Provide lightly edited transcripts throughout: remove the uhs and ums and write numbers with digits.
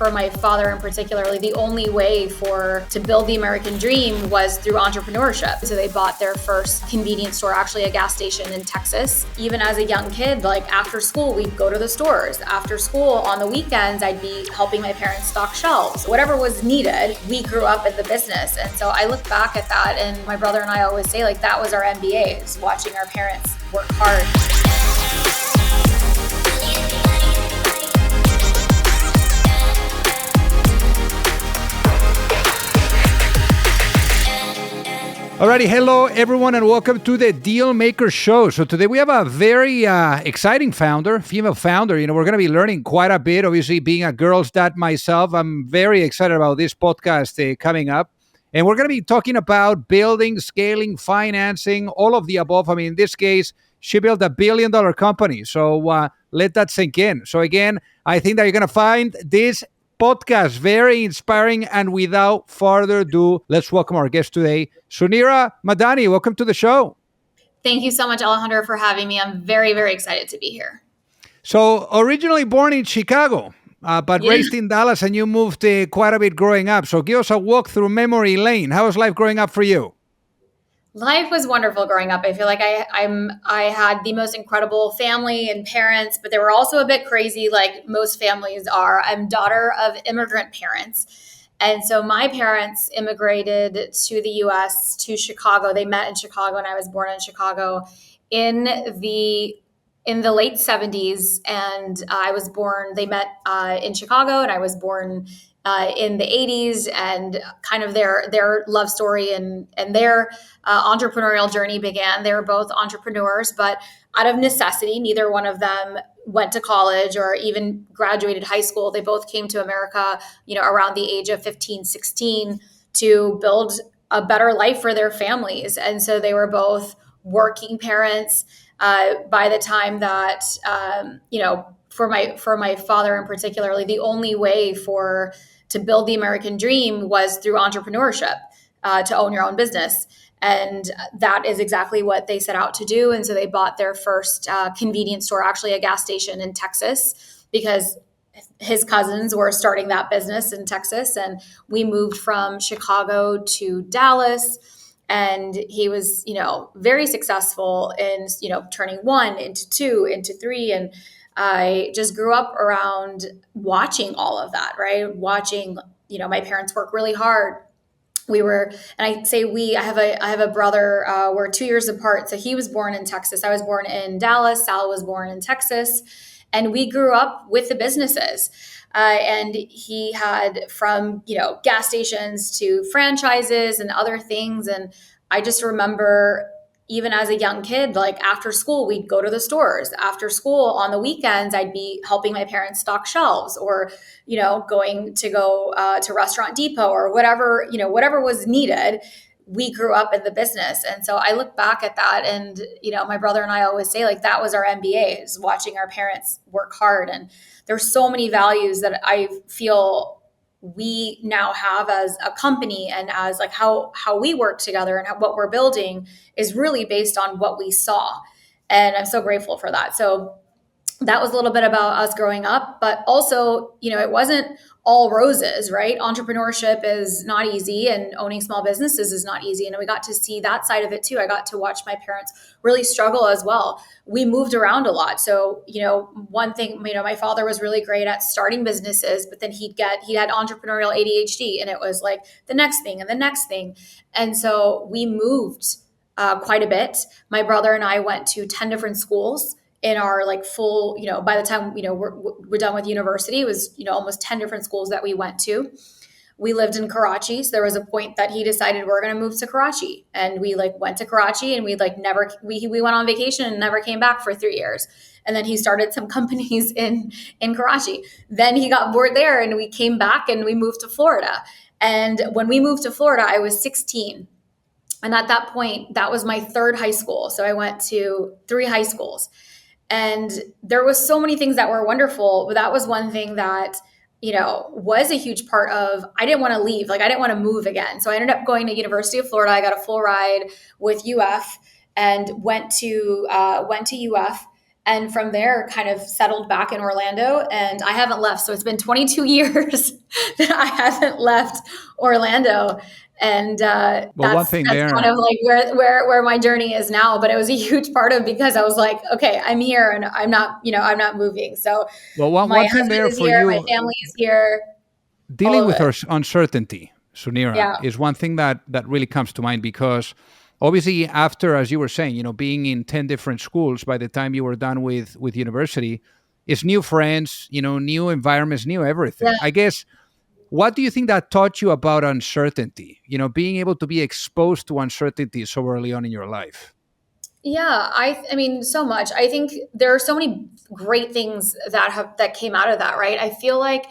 for my father in particular, the only way to build the American dream was through entrepreneurship. So they bought their first convenience store, actually a gas station in Texas. Even as a young kid, like after school, we'd go to the stores. After school, on the weekends, I'd be helping my parents stock shelves. Whatever was needed, we grew up in the business. And so I look back at that, and my brother and I always say, like, that was our MBAs, watching our parents work hard. Alrighty, hello everyone and welcome to the Deal Maker Show. So today we have a very exciting female founder. We're going to be learning quite a bit. Obviously, being a girl's dad myself, I'm very excited about this podcast coming up. And we're going to be talking about building, scaling, financing, all of the above. I mean, in this case, she built $1 billion company. So let that sink in. So again, I think that you're going to find this podcast very inspiring, and without further ado, let's welcome our guest today, Suneera Madhani. Welcome to the show. Thank you so much, Alejandro, for having me. I'm very, very excited to be here. So originally born in Chicago, but raised in Dallas, and you moved quite a bit growing up. So give us a walk through memory lane. How was life growing up for you? Life was wonderful growing up. I feel like I had the most incredible family and parents, but they were also a bit crazy, like most families are. I'm daughter of immigrant parents. And so my parents immigrated to the US, to Chicago. They met in Chicago, and I was born in Chicago in the late 70s. And they met in Chicago, and I was born in the 80s, and kind of their love story and their entrepreneurial journey began. They were both entrepreneurs, but out of necessity, neither one of them went to college or even graduated high school. They both came to America, around the age of 15, 16 to build a better life for their families. And so they were both working parents by the time that, for my father in particular, the only way to build the American dream was through entrepreneurship, to own your own business. And that is exactly what they set out to do. And so they bought their first convenience store, actually a gas station in Texas, because his cousins were starting that business in Texas. And we moved from Chicago to Dallas. And he was, very successful in, turning one into two, into three. And I just grew up around watching all of that, right? Watching, my parents work really hard. I have a brother, we're 2 years apart. So he was born in Texas. I was born in Dallas. Sal was born in Texas. And we grew up with the businesses. And he had from, gas stations to franchises and other things. And I just remember, even as a young kid, like after school, we'd go to the stores. After school, on the weekends, I'd be helping my parents stock shelves, or, going to Restaurant Depot, or whatever was needed. We grew up in the business. And so I look back at that, and, my brother and I always say, like, that was our MBAs, watching our parents work hard. And there's so many values that I feel we now have as a company, and as like how we work together and what we're building is really based on what we saw. And I'm so grateful for that. So that was a little bit about us growing up, but also, it wasn't all roses, right? Entrepreneurship is not easy, and owning small businesses is not easy. And we got to see that side of it too. I got to watch my parents really struggle as well. We moved around a lot. So, one thing, my father was really great at starting businesses, but then he had entrepreneurial ADHD, and it was like the next thing and the next thing. And so we moved quite a bit. My brother and I went to 10 different schools in our full, by the time, we're done with university, it was, almost 10 different schools that we went to. We lived in Karachi. So there was a point that he decided we're going to move to Karachi, and we went to Karachi, and we went on vacation and never came back for 3 years. And then he started some companies in Karachi. Then he got bored there, and we came back and we moved to Florida. And when we moved to Florida, I was 16. And at that point, that was my third high school. So I went to 3 high schools. And there was so many things that were wonderful, but that was one thing that, was a huge part of, I didn't want to leave. I didn't want to move again. So I ended up going to University of Florida. I got a full ride with UF and went to UF. And from there, kind of settled back in Orlando, and I haven't left. So it's been 22 years that I haven't left Orlando, and Well, one thing that's kind there. of like where my journey is now. But it was a huge part of, because I was like, okay, I'm here, and I'm not moving. So Well, my one thing husband there is for here, my you, family is here, all dealing of with it. uncertainty, Sunira, Yeah, is one thing that really comes to mind because obviously after, as you were saying, being in 10 different schools by the time you were done with university, it's new friends, new environments, new everything. yeah. I guess, what do you think that taught you about uncertainty? Being able to be exposed to uncertainty so early on in your life. Yeah, I mean so much. I think there are so many great things that came out of that, right? I feel like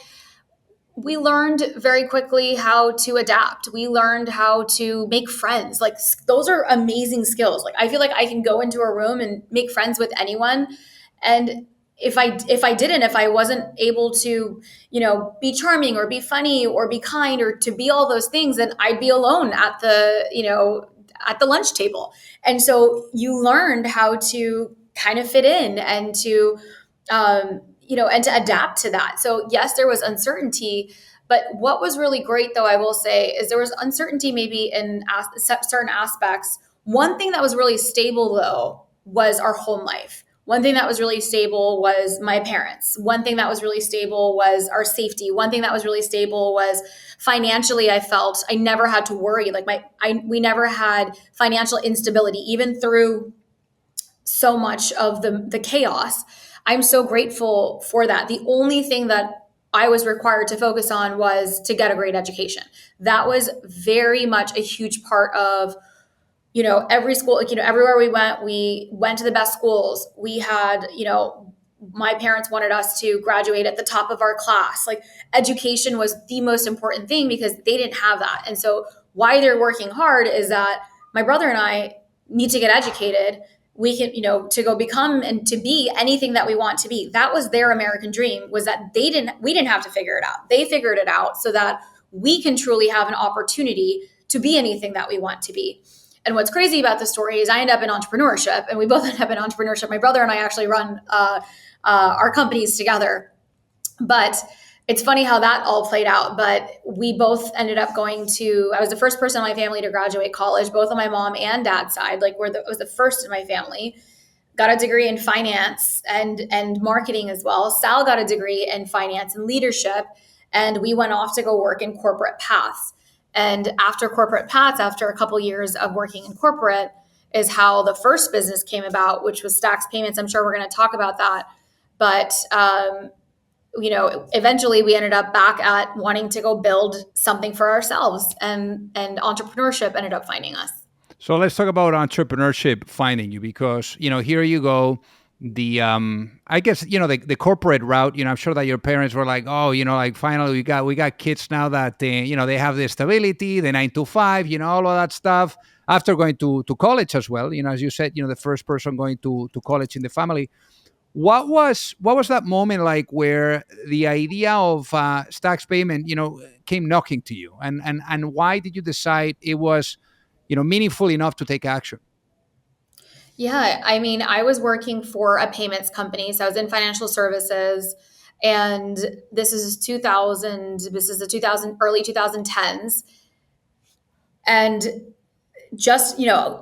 we learned very quickly how to adapt. We learned how to make friends. Like those are amazing skills. Like I feel like I can go into a room and make friends with anyone, and if I wasn't able to, be charming or be funny or be kind or to be all those things, then I'd be alone at the lunch table. And so you learned how to kind of fit in and to and to adapt to that. So yes, there was uncertainty, but what was really great, though, I will say, is there was uncertainty maybe in certain aspects. One thing that was really stable, though, was our home life. One thing that was really stable was my parents. One thing that was really stable was our safety. One thing that was really stable was financially. I felt I never had to worry. Like we never had financial instability, even through so much of the chaos. I'm so grateful for that. The only thing that I was required to focus on was to get a great education. That was very much a huge part of, every school, like, everywhere we went to the best schools. We had, my parents wanted us to graduate at the top of our class. Like education was the most important thing because they didn't have that. And so why they're working hard is that my brother and I need to get educated. We can, to go become and to be anything that we want to be. That was their American dream, was that we didn't have to figure it out. They figured it out so that we can truly have an opportunity to be anything that we want to be. And what's crazy about the story is I end up in entrepreneurship, and we both end up in entrepreneurship. My brother and I actually run our companies together. But it's funny how that all played out. But we both ended up I was the first person in my family to graduate college, both on my mom and dad's side. Like I was the first in my family. Got a degree in finance and marketing as well. Sal got a degree in finance and leadership, and we went off to go work in corporate paths. And after corporate paths, after a couple years of working in corporate, is how the first business came about, which was Stax Payments. I'm sure we're going to talk about that. But eventually we ended up back at wanting to go build something for ourselves, and entrepreneurship ended up finding us. So let's talk about entrepreneurship finding you because, here you go. I guess, the corporate route, I'm sure that your parents were like, oh, like finally we got kids now that, they have the stability, the 9 to 5, all of that stuff after going to college as well. As you said, the first person going to college in the family. What was that moment like where the idea of Stax payment, came knocking to you, and why did you decide it was, meaningful enough to take action? Yeah, I mean, I was working for a payments company, so I was in financial services, and this is the 2000 early 2010s, and just,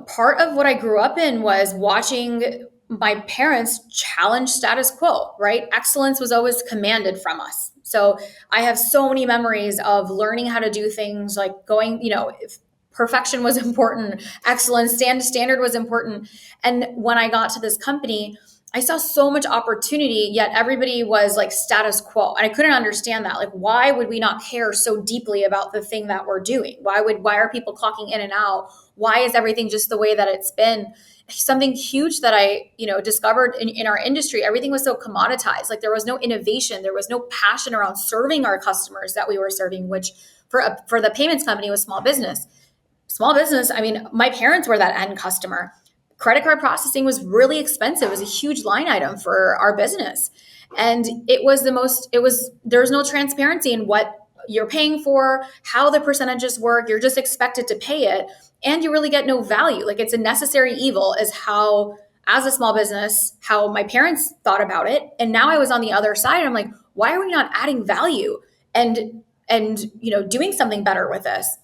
part of what I grew up in was watching my parents challenge status quo, right? Excellence was always commanded from us. So I have so many memories of learning how to do things, like going, if perfection was important, excellence, standard was important. And when I got to this company, I saw so much opportunity, yet everybody was like status quo. And I couldn't understand that. Like, why would we not care so deeply about the thing that we're doing? Why are people clocking in and out? Why is everything just the way that it's been? Something huge that I, discovered in our industry, everything was so commoditized. Like there was no innovation. There was no passion around serving our customers that we were serving, which for the payments company was small business. Small business, I mean, my parents were that end customer. Credit card processing was really expensive. It was a huge line item for our business. And there's no transparency in what you're paying for, how the percentages work. You're just expected to pay it, and you really get no value. Like it's a necessary evil, is how as a small business, how my parents thought about it. And now I was on the other side. I'm like, why are we not adding value and doing something better with this?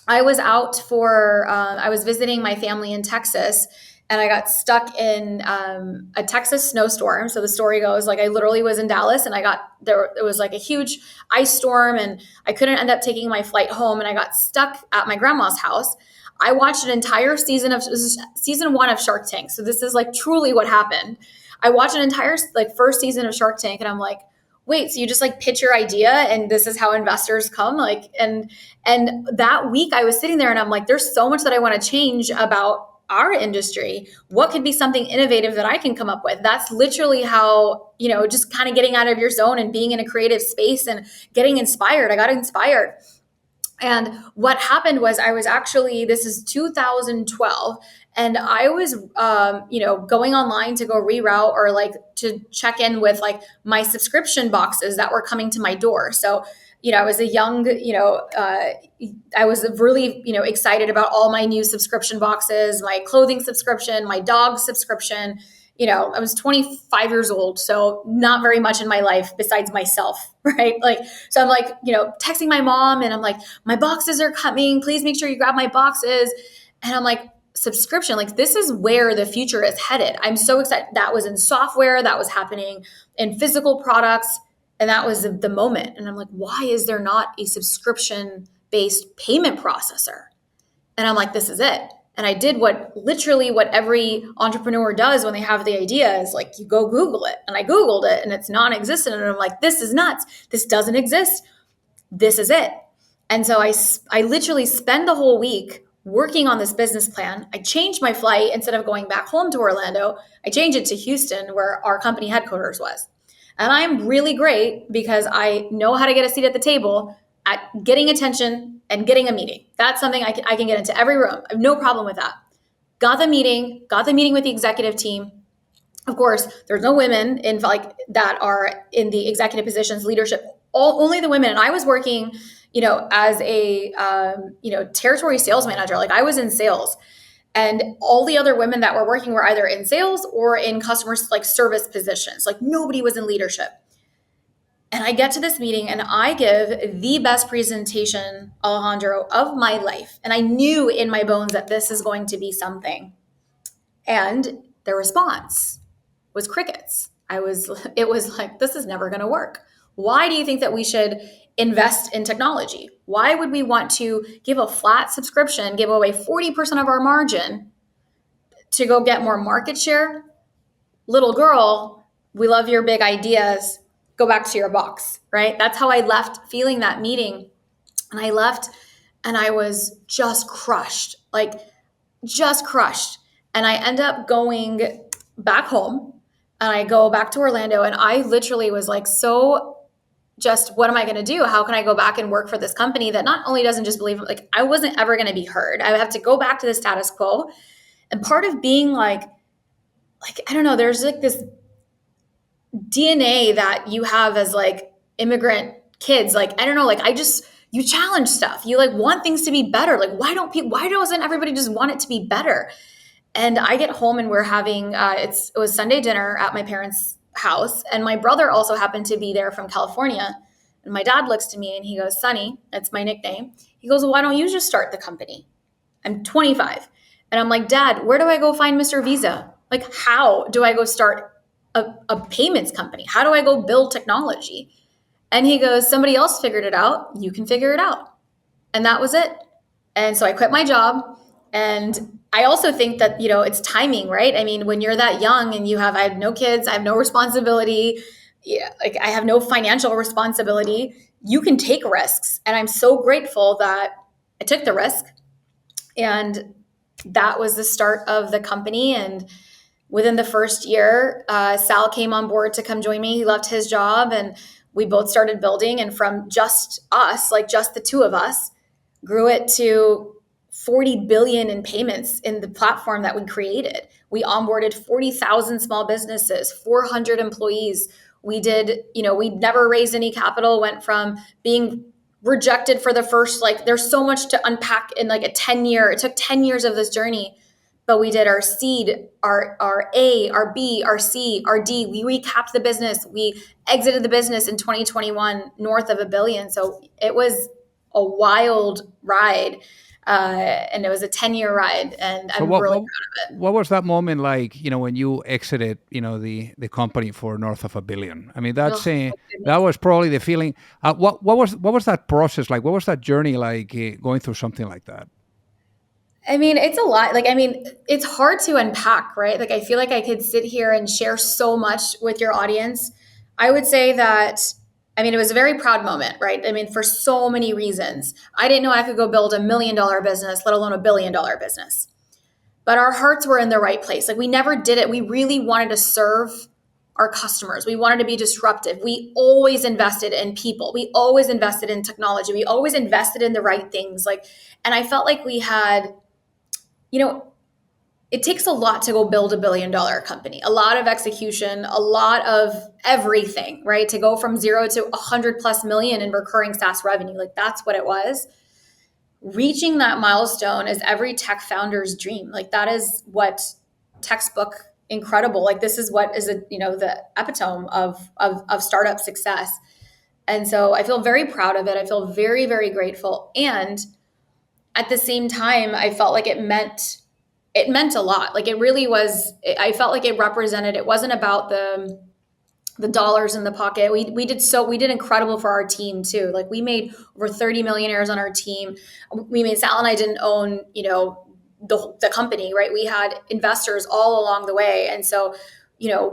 I was I was visiting my family in Texas, and I got stuck in a Texas snowstorm. So the story goes, like, I literally was in Dallas, and it was like a huge ice storm, and I couldn't end up taking my flight home, and I got stuck at my grandma's house. I watched an entire season 1 of Shark Tank. So this is like truly what happened. I watched an entire first season of Shark Tank, and I'm like, wait, so you just like pitch your idea and this is how investors come? And that week I was sitting there and I'm like, there's so much that I want to change about our industry. What could be something innovative that I can come up with? That's literally how, just kind of getting out of your zone and being in a creative space and getting inspired. I got inspired. And what happened was this is 2012, and I was, going online to go reroute or like to check in with like my subscription boxes that were coming to my door. So, I was a young, I was really, excited about all my new subscription boxes, my clothing subscription, my dog subscription. I was 25 years old, so not very much in my life besides myself, right? So I'm like, texting my mom and I'm like, my boxes are coming. Please make sure you grab my boxes. And I'm like, subscription, like this is where the future is headed. I'm so excited. That was in software, that was happening in physical products. And that was the moment. And I'm like, why is there not a subscription-based payment processor? And I'm like, this is it. And I did what every entrepreneur does when they have the idea is like, you go Google it. And I Googled it and it's non-existent. And I'm like, this is nuts. This doesn't exist. This is it. And so I literally spend the whole week working on this business plan. I changed my flight. Instead of going back home to Orlando, I changed it to Houston, where our company headquarters was. And I'm really great because I know how to get a seat at the table at getting attention and getting a meeting. That's something I can get into every room. I have no problem with that. Got the meeting with the executive team. Of course, there's no women that are in the executive positions, leadership, only the women. And I was working, as a, territory sales manager. Like I was in sales, and all the other women that were working were either in sales or in customer service positions. Like nobody was in leadership. And I get to this meeting and I give the best presentation, Alejandro, of my life. And I knew in my bones that this is going to be something. And their response was crickets. It was like, this is never going to work. Why do you think that we should invest in technology? Why would we want to give a flat subscription, give away 40% of our margin to go get more market share? Little girl, we love your big ideas. Go back to your box, right? That's how I left feeling that meeting. And I left and I was just crushed. And I end up going back home and I go back to Orlando, and I literally was like, so just what am I going to do? How can I go back and work for this company that not only doesn't just believe, like I wasn't ever going to be heard. I would have to go back to the status quo. And part of being like, I don't know, there's like this DNA that you have as like immigrant kids. Like, I don't know, you challenge stuff. You want things to be better. Like, why doesn't everybody just want it to be better? And I get home and we're having, it was Sunday dinner at my parents' house. And my brother also happened to be there from California. And my dad looks to me and he goes, Sonny, that's my nickname. He goes, well, why don't you just start the company? I'm 25. And I'm like, Dad, where do I go find Mr. Visa? Like, how do I go start a payments company? How do I go build technology? And he goes, somebody else figured it out. You can figure it out. And that was it. And so I quit my job. And I also think that, it's timing, right? I mean, when you're that young and I have no kids, I have no responsibility. Yeah, I have no financial responsibility. You can take risks. And I'm so grateful that I took the risk. And that was the start of the company. And within the first year, Sal came on board to come join me. He left his job and we both started building. And from just us, just the two of us, grew it to 40 billion in payments in the platform that we created. We onboarded 40,000 small businesses, 400 employees. We did, we never raised any capital, went from being rejected for the first, there's so much to unpack in it took 10 years of this journey. but we did our seed, our A, our B, our C, our D. We recapped the business. We exited the business in 2021 north of $1 billion. So it was a wild ride. And it was a 10-year ride, and So I'm what really what proud of it. what was that moment like? When you exited, the company for north of $1 billion. I mean, Oh, my that goodness. was probably the feeling. What was that process like? What was that journey like, going through something like that? I mean, it's a lot. Like, I mean, it's hard to unpack, right? Like, I feel like I could sit here and share so much with your audience. I would say that, I mean, it was a very proud moment, right? I mean, for so many reasons. I didn't know I could go build $1 million business, let alone $1 billion business. But our hearts were in the right place. Like, we never did it. We really wanted to serve our customers. We wanted to be disruptive. We always invested in people. We always invested in technology. We always invested in the right things. Like, and I felt like we had, you know, it takes a lot to go build $1 billion company, a lot of execution, a lot of everything, right? To go from zero to 100+ million in recurring SaaS revenue. Like, that's what it was. Reaching that milestone is every tech founder's dream. Like, that is what textbook incredible. Like, this is what is the epitome of startup success. And so I feel very proud of it. I feel very, very grateful. And at the same time, I felt like it meant a lot. Like, it really was. I felt like it represented. It wasn't about the dollars in the pocket. We did incredible for our team too. Like, we made over 30 millionaires on our team. Sal and I didn't own the company, right? We had investors all along the way, and so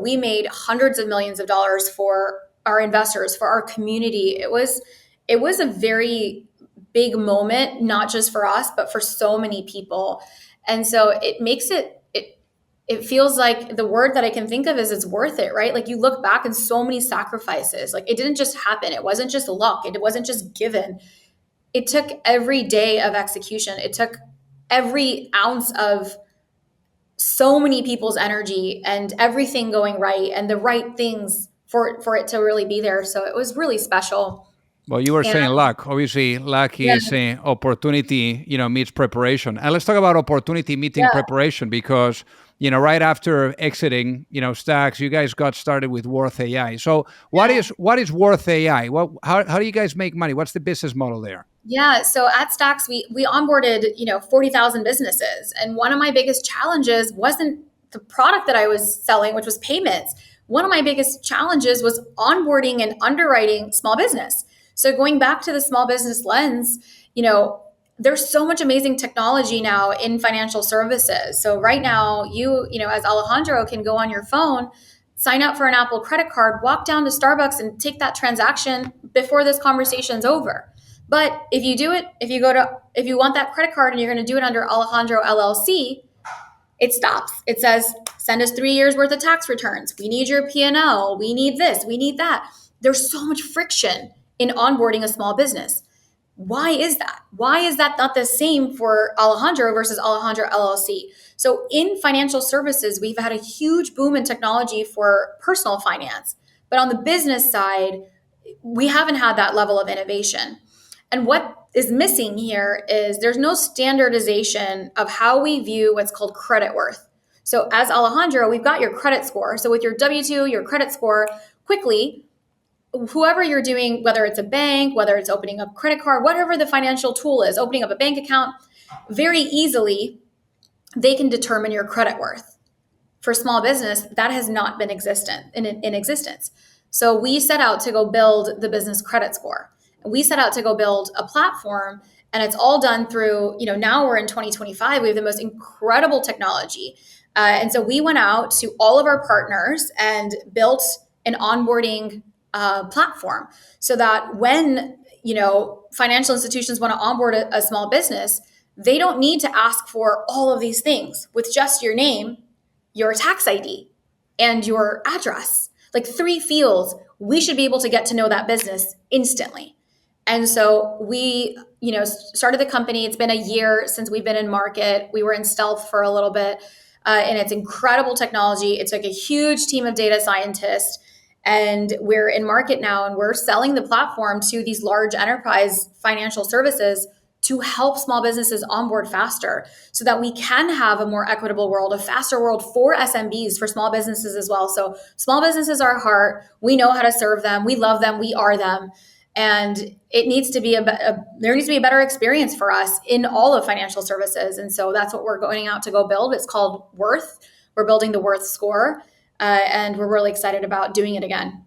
we made hundreds of millions of dollars for our investors, for our community. It was a very big moment, not just for us, but for so many people. And so it makes it feels like the word that I can think of is it's worth it, right? Like, you look back and so many sacrifices. Like, it didn't just happen. It wasn't just luck. It wasn't just given. It took every day of execution. It took every ounce of so many people's energy and everything going right and the right things for it to really be there. So it was really special. Well, you were And saying luck. Obviously, luck yeah, is opportunity, meets preparation. And let's talk about opportunity meeting yeah, preparation because, right after exiting, Stax, you guys got started with Worth AI. So yeah. what is Worth AI? How do you guys make money? What's the business model there? Yeah, so at Stax, we onboarded 40,000 businesses, and one of my biggest challenges wasn't the product that I was selling, which was payments. One of my biggest challenges was onboarding and underwriting small business. So going back to the small business lens, there's so much amazing technology now in financial services. So right now, as Alejandro, can go on your phone, sign up for an Apple credit card, walk down to Starbucks, and take that transaction before this conversation's over. But if you do it, if you want that credit card and you're going to do it under Alejandro LLC, it stops. It says, send us 3 years worth of tax returns. We need your P&L. We need this. We need that. There's so much friction in onboarding a small business. Why is that? Why is that not the same for Alejandro versus Alejandro LLC? So in financial services, we've had a huge boom in technology for personal finance. But on the business side, we haven't had that level of innovation. And what is missing here is there's no standardization of how we view what's called credit worth. So as Alejandro, we've got your credit score. So with your W-2, your credit score, quickly, whoever you're doing, whether it's a bank, whether it's opening up a credit card, whatever the financial tool is, opening up a bank account, very easily, they can determine your credit worth. For small business, that has not been in existence. So we set out to go build the business credit score. We set out to go build a platform, and it's all done through, now we're in 2025, we have the most incredible technology. And so we went out to all of our partners and built an onboarding platform so that when, financial institutions want to onboard a small business, they don't need to ask for all of these things. With just your name, your tax ID, and your address, like 3 fields, we should be able to get to know that business instantly. And so we, started the company. It's been a year since we've been in market. We were in stealth for a little bit, and it's incredible technology. It took a huge team of data scientists, and we're in market now, and we're selling the platform to these large enterprise financial services to help small businesses onboard faster so that we can have a more equitable world, a faster world for SMBs, for small businesses as well. So small businesses are our heart. We know how to serve them. We love them. We are them. And it needs to be there needs to be a better experience for us in all of financial services. And so that's what we're going out to go build. It's called Worth. We're building the Worth score. And we're really excited about doing it again.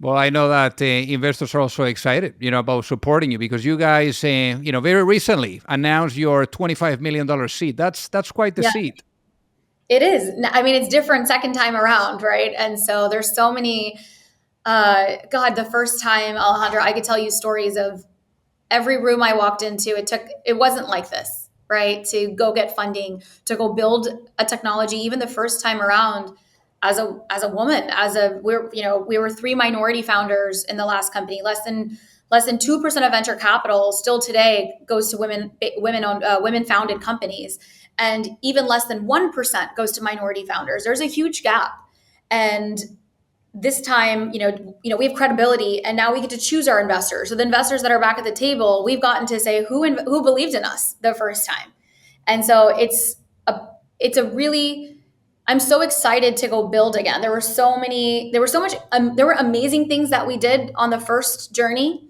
Well, I know that investors are also excited, about supporting you because you guys, very recently announced your $25 million seed. That's quite the Yeah, seed. it is. I mean, it's different second time around, right? And so there's so many. God, the first time, Alejandro, I could tell you stories of every room I walked into. It wasn't like this, right? To go get funding, to go build a technology, even the first time around. As a woman, we were three minority founders in the last company. Less than 2% of venture capital still today goes to women founded companies, and even less than 1% goes to minority founders. There's a huge gap, and this time, we have credibility, and now we get to choose our investors. So the investors that are back at the table, we've gotten to say who believed in us the first time, and so it's a really. I'm so excited to go build again. There were amazing things that we did on the first journey,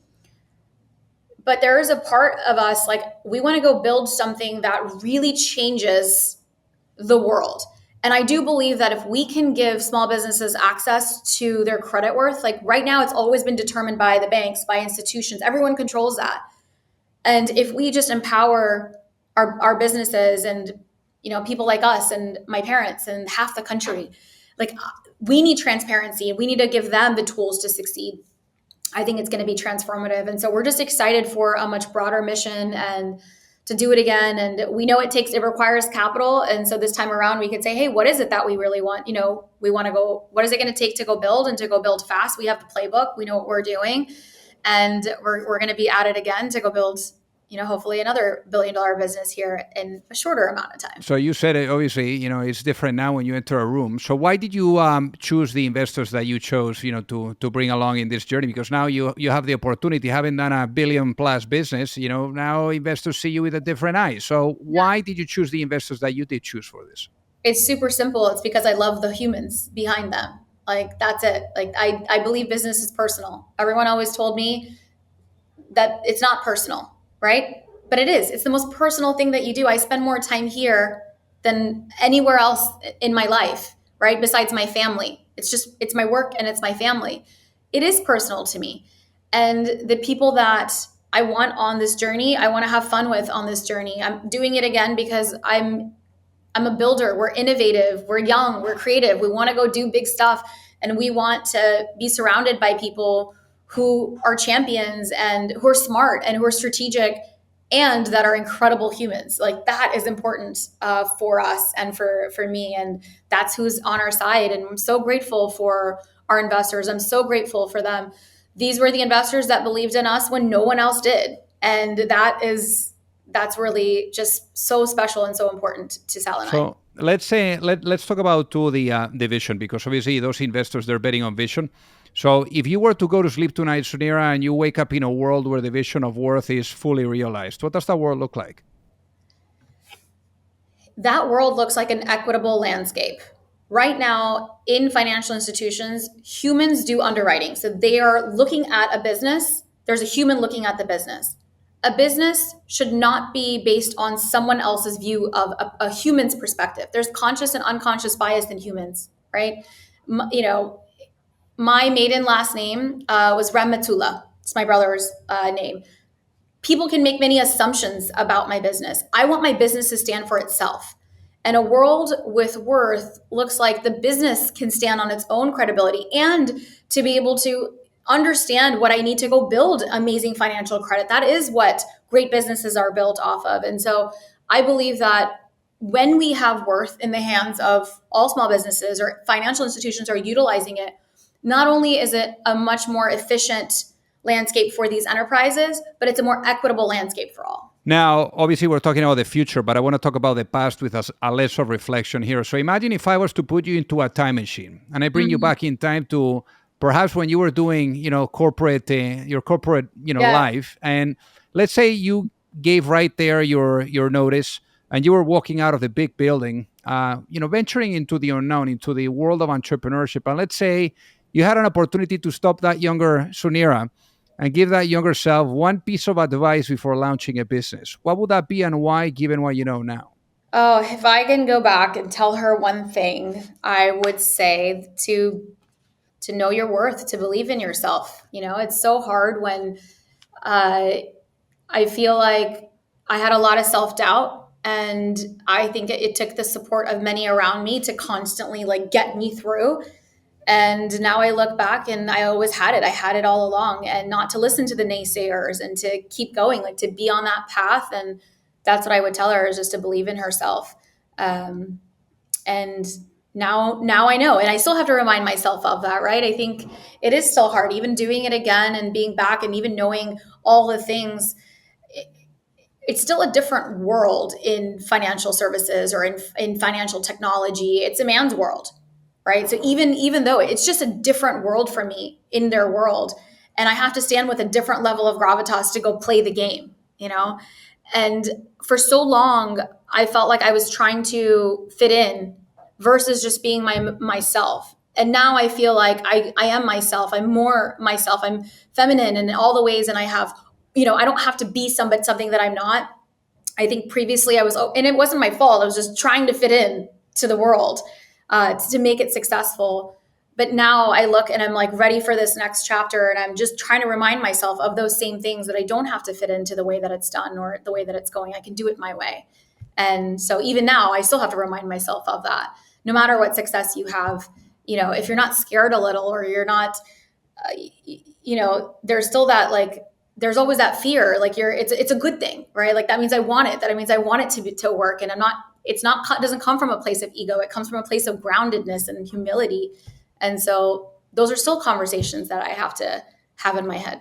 but there is a part of us like we want to go build something that really changes the world. And I do believe that if we can give small businesses access to their credit worth, like right now, it's always been determined by the banks, by institutions. Everyone controls that. And if we just empower our businesses and people like us and my parents and half the country, like we need transparency and we need to give them the tools to succeed. I think it's going to be transformative. And so we're just excited for a much broader mission and to do it again. And we know it requires capital. And so this time around we could say, hey, what is it that we really want? We want to go, what is it going to take to go build and to go build fast? We have the playbook, we know what we're doing. And we're going to be at it again to go build, hopefully another $1 billion business here in a shorter amount of time. So you said it, obviously, it's different now when you enter a room. So why did you choose the investors that you chose, to bring along in this journey? Because now you have the opportunity, having done a $1 billion plus business, now investors see you with a different eye. So why did you choose the investors that you did choose for this? It's super simple. It's because I love the humans behind them. Like, that's it. Like, I believe business is personal. Everyone always told me that it's not personal, right? But it is. It's the most personal thing that you do. I spend more time here than anywhere else in my life, right? Besides my family. It's my work and it's my family. It is personal to me. And the people that I want on this journey, I want to have fun with on this journey. I'm doing it again because I'm a builder. We're innovative. We're young. We're creative. We want to go do big stuff. And we want to be surrounded by people who are champions and who are smart and who are strategic and that are incredible humans. Like, that is important for us and for me. And that's who's on our side. And I'm so grateful for our investors. I'm so grateful for them. These were the investors that believed in us when no one else did. And that's really just so special and so important to Sal and I. So let's talk about the vision, because obviously those investors, they're betting on vision. So if you were to go to sleep tonight, Suneera, and you wake up in a world where the vision of Worth is fully realized, what does that world look like? That world looks like an equitable landscape. Right now, in financial institutions, humans do underwriting. So they are looking at a business. There's a human looking at the business. A business should not be based on someone else's view of a human's perspective. There's conscious and unconscious bias in humans, right? My maiden last name was Ramatullah. It's my brother's name. People can make many assumptions about my business. I want my business to stand for itself. And a world with Worth looks like the business can stand on its own credibility and to be able to understand what I need to go build amazing financial credit. That is what great businesses are built off of. And so I believe that when we have Worth in the hands of all small businesses or financial institutions are utilizing it, not only is it a much more efficient landscape for these enterprises, but it's a more equitable landscape for all. Now, obviously, we're talking about the future, but I want to talk about the past with a less of reflection here. So imagine if I was to put you into a time machine and I bring you back in time to perhaps when you were doing, corporate, your corporate, life. And let's say you gave right there your notice, and you were walking out of the big building, venturing into the unknown, into the world of entrepreneurship. And let's say you had an opportunity to stop that younger Suneera and give that younger self one piece of advice before launching a business. What would that be and why, given what you know now? Oh, if I can go back and tell her one thing, I would say to know your worth, to believe in yourself. It's so hard when uh, I feel like I had a lot of self doubt, and I think it took the support of many around me to constantly like get me through. And now I look back and I always had it. I had it all along, and not to listen to the naysayers and to keep going, like to be on that path. And that's what I would tell her, is just to believe in herself. Um, and now I know, and I still have to remind myself of that, right? I think it is still hard, even doing it again and being back and even knowing all the things. It's still a different world in financial services or in financial technology. It's a man's world, right? So even though it's just a different world for me in their world, and I have to stand with a different level of gravitas to go play the game. And for so long, I felt like I was trying to fit in versus just being myself. And now I feel like I am myself. I'm more myself. I'm feminine in all the ways, and I don't have to be something that I'm not. I think previously I was, and it wasn't my fault. I was just trying to fit in to the world, to make it successful. But now I look and I'm like ready for this next chapter, and I'm just trying to remind myself of those same things, that I don't have to fit into the way that it's done or the way that it's going. I can do it my way. And so even now, I still have to remind myself of that. No matter what success you have, if you're not scared a little, or you're not, there's still that, like, there's always that fear, like it's a good thing, right? Like that means I want it. That means I want it to work. And doesn't come from a place of ego. It comes from a place of groundedness and humility. And so those are still conversations that I have to have in my head.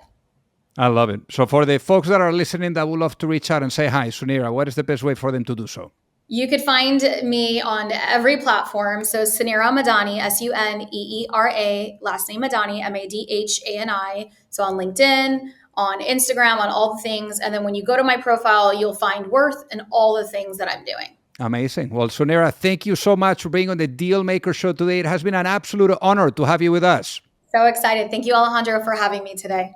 I love it. So for the folks that are listening that would love to reach out and say hi, Suneera, what is the best way for them to do so? You could find me on every platform. So Suneera Madhani, Suneera, last name Madhani, Madhani. So on LinkedIn, on Instagram, on all the things. And then when you go to my profile, you'll find worth and all the things that I'm doing. Amazing. Well, Suneera, thank you so much for being on the Deal Maker Show today. It has been an absolute honor to have you with us. So excited. Thank you, Alejandro, for having me today.